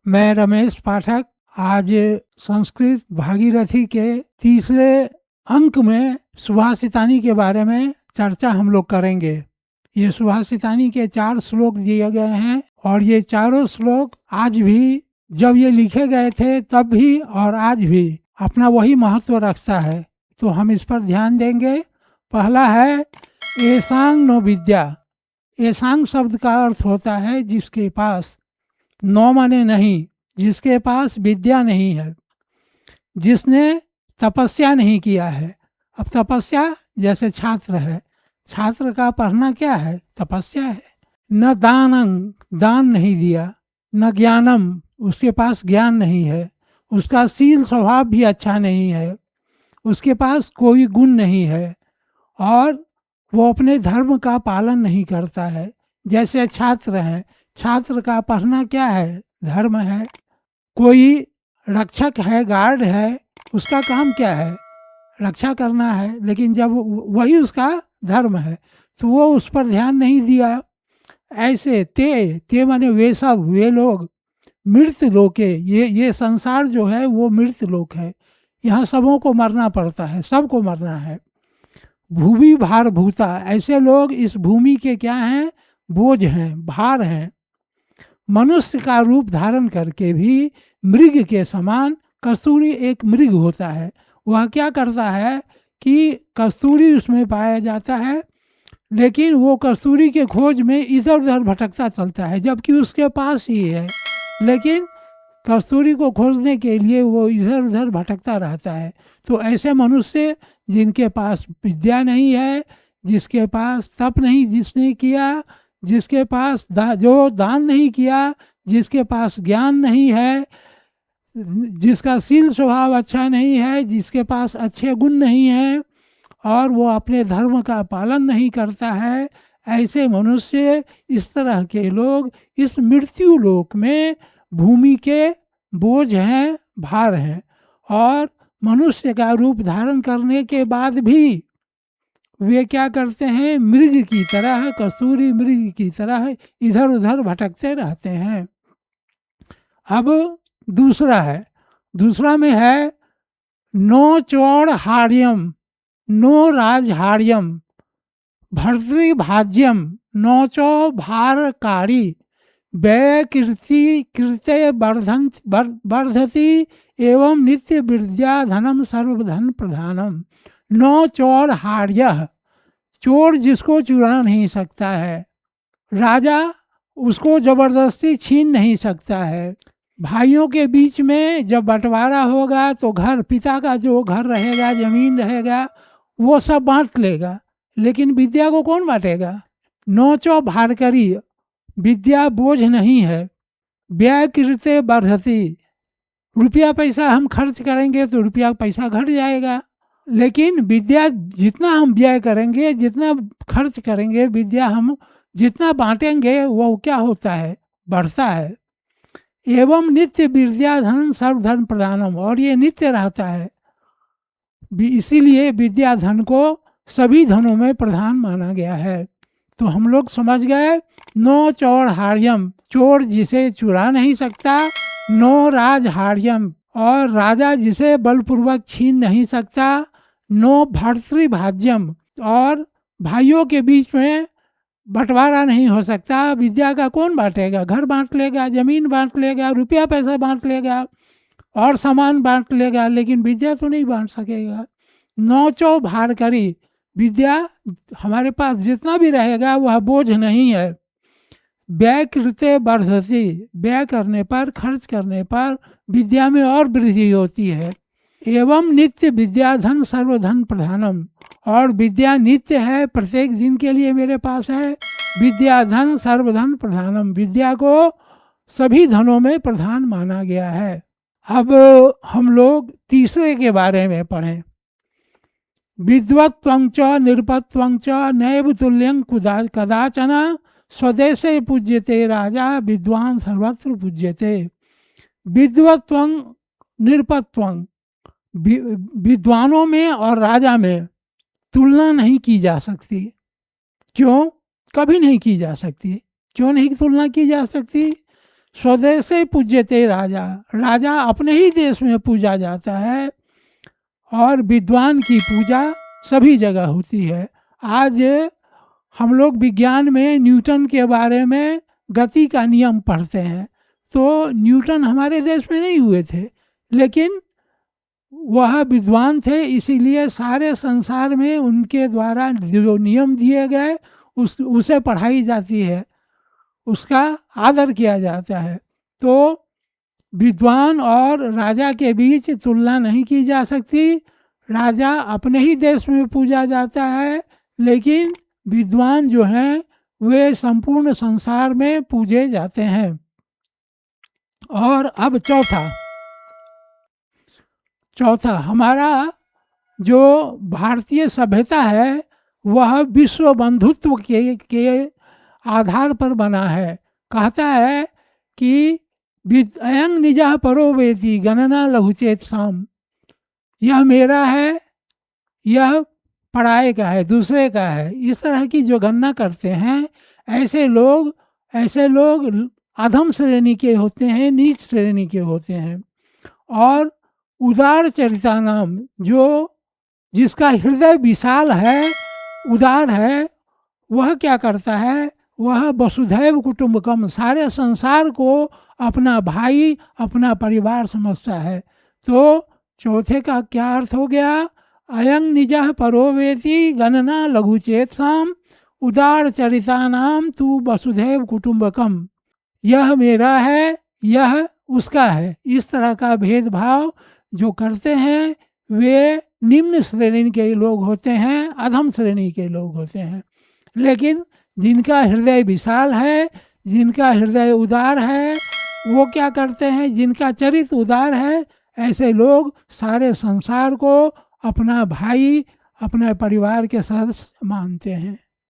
मैं रमेश पाठक आज संस्कृत भागीरथी के तीसरे अंक में सुभाषितानी के बारे में चर्चा हम लोग करेंगे। ये सुभाषितानी के 4 श्लोक दिए गए हैं और ये चारों श्लोक आज भी, जब ये लिखे गए थे तब भी और आज भी अपना वही महत्व रखता है, तो हम इस पर ध्यान देंगे। पहला है एसांग नो विद्या। एसांग शब्द का अर्थ होता है जिसके पास, नो माने नहीं, जिसके पास विद्या नहीं है, जिसने तपस्या नहीं किया है। अब तपस्या जैसे छात्र है, छात्र का पढ़ना क्या है? तपस्या है। न दानंग, दान नहीं दिया, न ज्ञानम, उसके पास ज्ञान नहीं है, उसका शील स्वभाव भी अच्छा नहीं है, उसके पास कोई गुण नहीं है और वो अपने धर्म का पालन नहीं करता है। जैसे छात्र हैं, छात्र का पढ़ना क्या है? धर्म है। कोई रक्षक है, गार्ड है, उसका काम क्या है? रक्षा करना है, लेकिन जब वही उसका धर्म है तो वो उस पर ध्यान नहीं दिया। ऐसे ते माने वे सब, वे लोग मृत लोके, ये संसार जो है वो मृत लोक है। यहाँ सबों को मरना पड़ता है, सबको मरना है। भूवि भार भूता, ऐसे लोग इस भूमि के क्या हैं? बोझ हैं, भार हैं। मनुष्य का रूप धारण करके भी मृग के समान, कस्तूरी एक मृग होता है, वह क्या करता है कि कस्तूरी उसमें पाया जाता है, लेकिन वो कस्तूरी के खोज में इधर उधर भटकता चलता है, जबकि उसके पास ही है, लेकिन कस्तूरी को खोजने के लिए वो इधर उधर भटकता रहता है। तो ऐसे मनुष्य जिनके पास विद्या नहीं है, जिसके पास तप नहीं जिसने किया, जिसके पास जो दान नहीं किया, जिसके पास ज्ञान नहीं है, जिसका शील स्वभाव अच्छा नहीं है, जिसके पास अच्छे गुण नहीं है और वो अपने धर्म का पालन नहीं करता है, ऐसे मनुष्य, इस तरह के लोग इस मृत्यु लोक में भूमि के बोझ हैं, भार हैं। और मनुष्य का रूप धारण करने के बाद भी वे क्या करते हैं? मृग की तरह, कस्तूरी मृग की तरह इधर उधर भटकते रहते हैं। अब दूसरा में है नो चौड़ हार्यम, नो राजहार्यम, भर्तृभाज्यम, नोचो भारकारी, व्यय कीर्ति कृत्य वर्धति एवं नित्य विद्या धनम सर्वधन प्रधानम। नो चोर हार्य, चोर जिसको चुरा नहीं सकता है, राजा उसको जबरदस्ती छीन नहीं सकता है, भाइयों के बीच में जब बंटवारा होगा तो घर, पिता का जो घर रहेगा, जमीन रहेगा, वो सब बांट लेगा, लेकिन विद्या को कौन बांटेगा? नोचो भारकरी, विद्या बोझ नहीं है। व्यय कृत्य बढ़ती, रुपया पैसा हम खर्च करेंगे तो रुपया पैसा घट जाएगा, लेकिन विद्या जितना हम व्यय करेंगे, जितना खर्च करेंगे, विद्या हम जितना बांटेंगे वो क्या होता है? बढ़ता है। एवं नित्य विद्या धन सर्वधन प्रधानम, और ये नित्य रहता है, इसीलिए विद्या धन को सभी धनों में प्रधान माना गया है। तो हम लोग समझ गए, नो चौड़ हार्यम, चोर जिसे चुरा नहीं सकता, नो राज हार्यम, और राजा जिसे बलपूर्वक छीन नहीं सकता, नो भर्तृभाज्यम, और भाइयों के बीच में बंटवारा नहीं हो सकता। विद्या का कौन बांटेगा? घर बांट लेगा, जमीन बांट लेगा, रुपया पैसा बांट लेगा और सामान बांट लेगा, लेकिन विद्या तो नहीं बांट सकेगा। नोचो भार करी, विद्या हमारे पास जितना भी रहेगा वह बोझ नहीं है। व्यय कृत्य वर्धति, व्यय करने पर, खर्च करने पर विद्या में और वृद्धि होती है। एवं नित्य विद्या धन सर्वधन प्रधानम, और विद्या नित्य है, प्रत्येक दिन के लिए मेरे पास है। विद्या धन सर्वधन प्रधानम, विद्या को सभी धनों में प्रधान माना गया है। अब हम लोग तीसरे के बारे में पढ़ें। विद्वत्वं च निरपत्वं च नैव तुल्यं कदाचन, स्वदेशे पूज्यते राजा विद्वान सर्वत्र पूज्यते। विद्वत्वं निरपत्वं, विद्वानों में और राजा में तुलना नहीं की जा सकती। क्यों? कभी नहीं की जा सकती। क्यों नहीं तुलना की जा सकती? स्वदेशे पूज्यते राजा, राजा अपने ही देश में पूजा जाता है और विद्वान की पूजा सभी जगह होती है। आज हम लोग विज्ञान में न्यूटन के बारे में गति का नियम पढ़ते हैं, तो न्यूटन हमारे देश में नहीं हुए थे, लेकिन वह विद्वान थे, इसीलिए सारे संसार में उनके द्वारा जो नियम दिए गए उसे पढ़ाई जाती है, उसका आदर किया जाता है। तो विद्वान और राजा के बीच तुलना नहीं की जा सकती। राजा अपने ही देश में पूजा जाता है, लेकिन विद्वान जो हैं वे संपूर्ण संसार में पूजे जाते हैं। और अब चौथा हमारा जो भारतीय सभ्यता है वह विश्व बंधुत्व के आधार पर बना है। कहता है कि अयं निजः परो वेति गणना लघुचेत साम, यह मेरा है, यह पराये का है, दूसरे का है। इस तरह की जो गणना करते हैं, ऐसे लोग अधम श्रेणी के होते हैं, नीच श्रेणी के होते हैं। और उदार चरिता नाम, जो जिसका हृदय विशाल है, उदार है, वह क्या करता है, वह वसुधैव कुटुंबकम, सारे संसार को अपना भाई, अपना परिवार समझता है। तो चौथे का क्या अर्थ हो गया, अयं निजः परो वेति गणना लघुचेत साम उदार चरिता नाम तू वसुधैव कुटुंबकम, यह मेरा है, यह उसका है। इस तरह का भेदभाव जो करते हैं वे निम्न श्रेणी के लोग होते हैं, अधम श्रेणी के लोग होते हैं। लेकिन जिनका हृदय विशाल है, जिनका हृदय उदार है, वो क्या करते हैं, जिनका चरित्र उदार है, ऐसे लोग सारे संसार को अपना भाई, अपने परिवार के सदस्य मानते हैं।